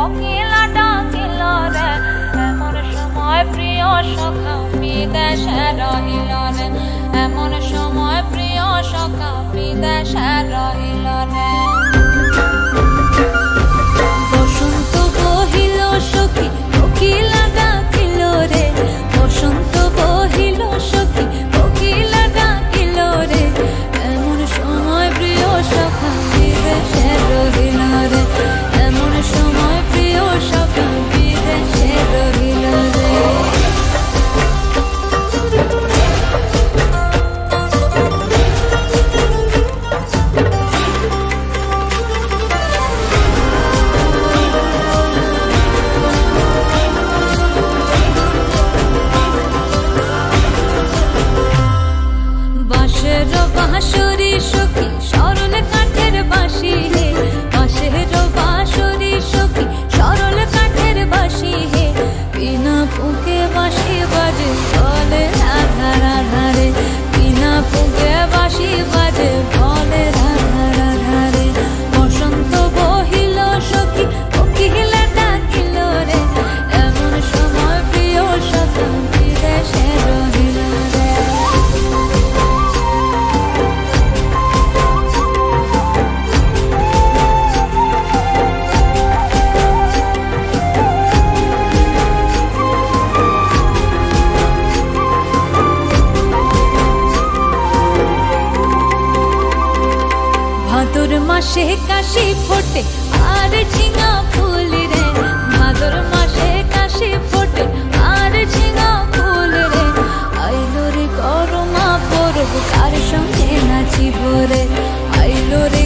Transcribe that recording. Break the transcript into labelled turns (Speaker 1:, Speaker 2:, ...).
Speaker 1: কোকিলা ডাকিল রে এমন সময় প্রিয় সখা বিদেশে রহিল রে এমন সময় প্রিয় সখা বিদেশে রহিল রে বসন্ত বহিল সখী কোকিলা ডাকিল রে বসন্ত বহিল সখী কোকিলা ডাকিল রে এমন সময় প্রিয় সখা বিদেশে রহিল রে এমন সময় প্রিয় সখা বিদেশে রহিল রে বাঁশরি সখী সরল কাঠের বাঁশি হে বাঁশের বাঁশরি সখী সরল কাঠের বাঁশি হে বিনা ফুঁকে বাঁশি বাজে বলে রাধা রাধা রে বিনা ফুঁকে বাঁশি বাজে বলে রাধা রাধা রে বসন্ত বহিল সখী কোকিলা ডাকিল রে এমন সময় প্রিয় সখা বিদেশে রহিল রে ভাদর মাসে কাশি ফোটে আর ঝিঙা ফুল রে ভাদর মাসে কাশি ফোটে আর ঝিঙা ফুল রে আইলো রে করমা পরব তার সঙ্গে নাচিব রে আইলো রে